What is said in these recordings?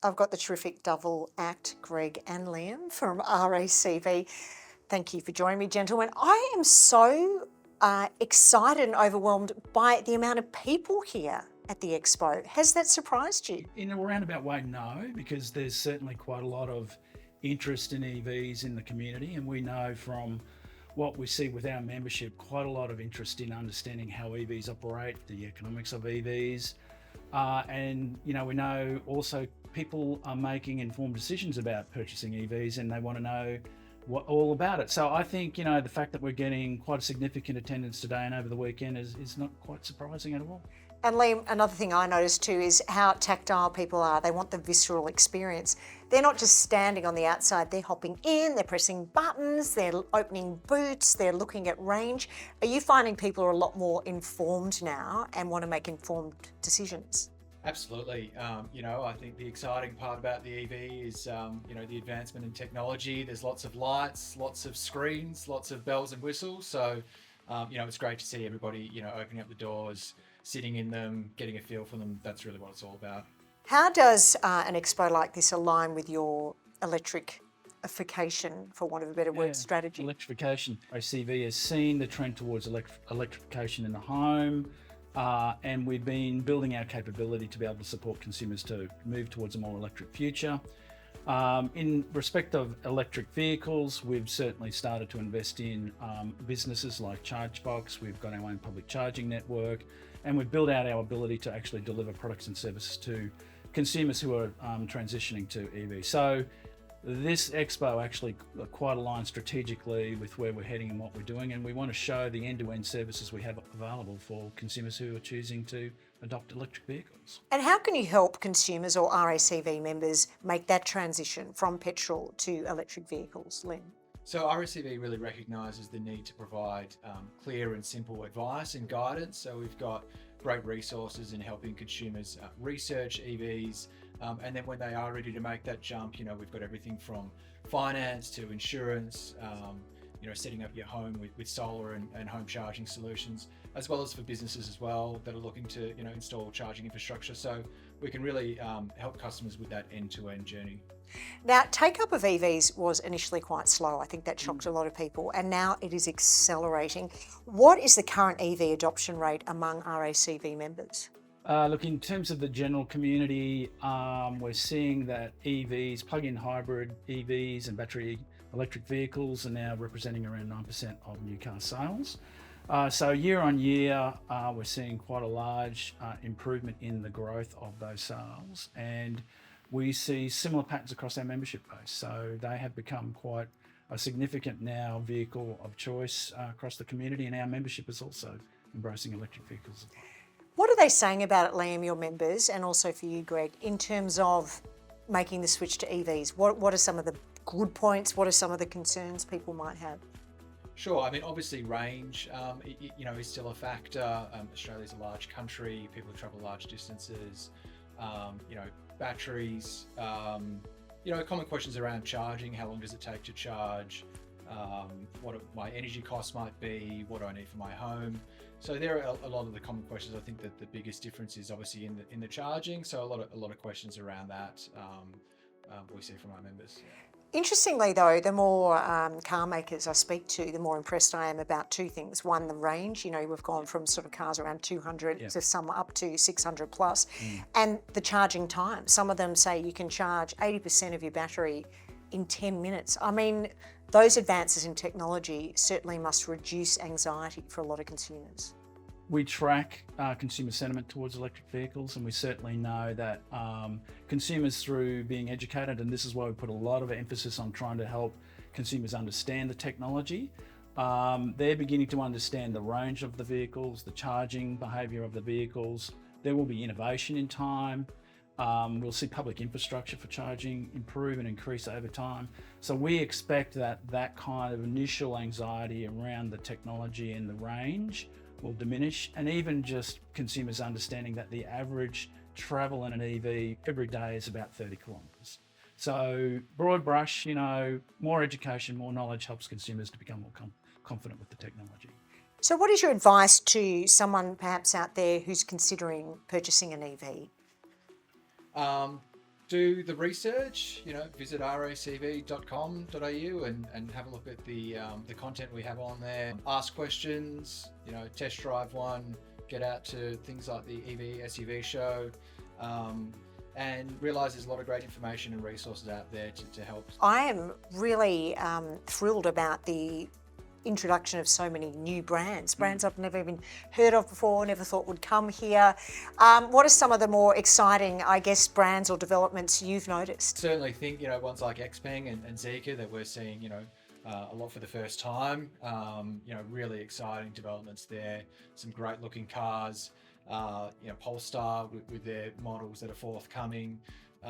I've got the terrific double act, Greg and Liam from RACV. Thank you for joining me, gentlemen. I am so excited and overwhelmed by the amount of people here at the Expo. Has that surprised you? In a roundabout way, no, because there's certainly quite a lot of interest in EVs in the community, and we know from what we see with our membership, quite a lot of interest in understanding how EVs operate, the economics of EVs, and we know also people are making informed decisions about purchasing EVs, and they want to know all about it. So I think the fact that we're getting quite a significant attendance today and over the weekend is not quite surprising at all. And Liam, another thing I noticed too is how tactile people are. They want the visceral experience. They're not just standing on the outside, they're hopping in, they're pressing buttons, they're opening boots, they're looking at range. Are you finding people are a lot more informed now and want to make informed decisions? Absolutely. I think the exciting part about the EV is, the advancement in technology. There's lots of lights, lots of screens, lots of bells and whistles. So, it's great to see everybody, opening up the doors, sitting in them, getting a feel for them. That's really what it's all about. How does an expo like this align with your electrification, for want of a better word, strategy? Electrification. RACV has seen the trend towards electrification in the home, and we've been building our capability to be able to support consumers to move towards a more electric future. In respect of electric vehicles, we've certainly started to invest in businesses like ChargeBox. We've got our own public charging network, and we've built out our ability to actually deliver products and services to consumers who are transitioning to EV. So this expo actually quite aligns strategically with where we're heading and what we're doing, and we want to show the end-to-end services we have available for consumers who are choosing to adopt electric vehicles. And how can you help consumers or RACV members make that transition from petrol to electric vehicles, Lynn? So RACV really recognises the need to provide clear and simple advice and guidance. So we've got great resources in helping consumers research EVs, and then when they are ready to make that jump, we've got everything from finance to insurance, setting up your home with solar and home charging solutions, as well as for businesses as well that are looking to install charging infrastructure. So we can really help customers with that end-to-end journey. Now, take-up of EVs was initially quite slow. I think that shocked a lot of people, and now it is accelerating. What is the current EV adoption rate among RACV members? Look, in terms of the general community, we're seeing that EVs, plug-in hybrid EVs and battery electric vehicles are now representing around 9% of new car sales. So year on year, we're seeing quite a large improvement in the growth of those sales, and we see similar patterns across our membership base. So they have become quite a significant now vehicle of choice across the community, and our membership is also embracing electric vehicles. What are they saying about it, Liam, your members, and also for you, Greg, in terms of making the switch to EVs? What are some of the good points? What are some of the concerns people might have? Sure. I mean, obviously range, is still a factor. Australia's a large country. People travel large distances. Batteries. Common questions around charging. How long does it take to charge? What my energy costs might be? What do I need for my home? So there are a lot of the common questions. I think that the biggest difference is obviously in the charging. So a lot of questions around that we see from our members. Interestingly, though, the more car makers I speak to, the more impressed I am about two things. One, the range. We've gone from sort of cars around 200 to some up to 600 plus. And the charging time. Some of them say you can charge 80% of your battery in 10 minutes. I mean, those advances in technology certainly must reduce anxiety for a lot of consumers. We track consumer sentiment towards electric vehicles, and we certainly know that consumers, through being educated, and this is why we put a lot of emphasis on trying to help consumers understand the technology, they're beginning to understand the range of the vehicles, the charging behaviour of the vehicles. There will be innovation in time. We'll see public infrastructure for charging improve and increase over time. So we expect that kind of initial anxiety around the technology and the range will diminish, and even just consumers understanding that the average travel in an EV every day is about 30 kilometres. So broad brush, more education, more knowledge helps consumers to become more confident with the technology. So what is your advice to someone perhaps out there who's considering purchasing an EV? do the research, visit racv.com.au and have a look at the content we have on there. Ask questions, test drive one, get out to things like the EV SUV show, and realise there's a lot of great information and resources out there to help. I am really thrilled about the introduction of so many new brands I've never even heard of before, never thought would come here. What are some of the more exciting, I guess, brands or developments you've noticed? Certainly think, ones like Xpeng and Zeekr that we're seeing, a lot for the first time. Really exciting developments there. Some great looking cars. Polestar with their models that are forthcoming.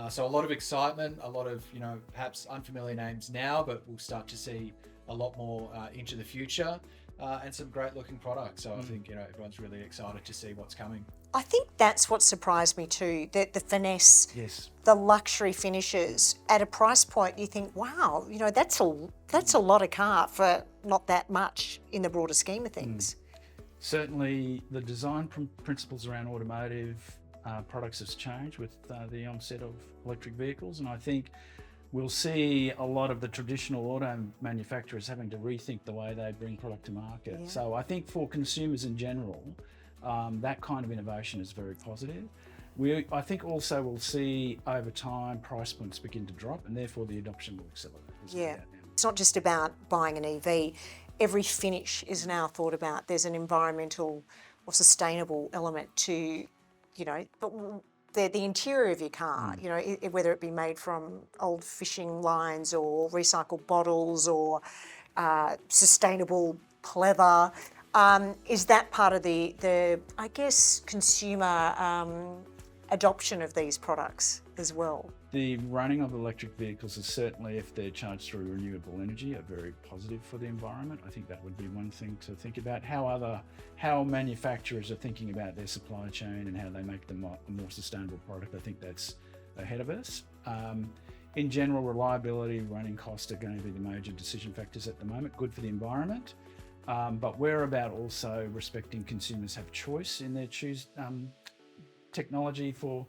So a lot of excitement, a lot of, perhaps unfamiliar names now, but we'll start to see a lot more into the future, and some great looking products. So I think, everyone's really excited to see what's coming. I think that's what surprised me too, that the finesse, Yes. the luxury finishes at a price point you think, wow, that's a lot of car for not that much in the broader scheme of things. Certainly the design principles around automotive products has changed with the onset of electric vehicles, and I think we'll see a lot of the traditional auto manufacturers having to rethink the way they bring product to market. Yeah. So I think for consumers in general, that kind of innovation is very positive. I think also we'll see over time price points begin to drop, and therefore the adoption will accelerate. Yeah, it's not just about buying an EV. Every finish is now thought about. There's an environmental or sustainable element to, but the interior of your car, whether it be made from old fishing lines or recycled bottles or sustainable pleather, is that part of the I guess, consumer adoption of these products as well? The running of electric vehicles is certainly, if they're charged through renewable energy, are very positive for the environment. I think that would be one thing to think about. How manufacturers are thinking about their supply chain and how they make them a more sustainable product, I think that's ahead of us. In general, reliability, running cost are going to be the major decision factors at the moment. Good for the environment, but we're about also respecting consumers have choice in their technology for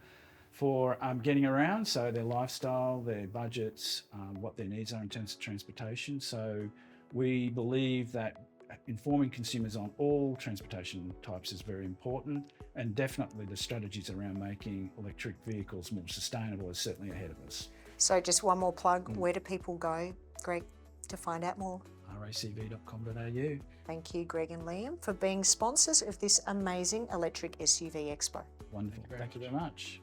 getting around, so their lifestyle, their budgets, what their needs are in terms of transportation. So we believe that informing consumers on all transportation types is very important, and definitely the strategies around making electric vehicles more sustainable is certainly ahead of us. So just one more plug, where do people go, Greg, to find out more? RACV.com.au. Thank you, Greg and Liam, for being sponsors of this amazing electric SUV Expo. Wonderful. Thank you very much.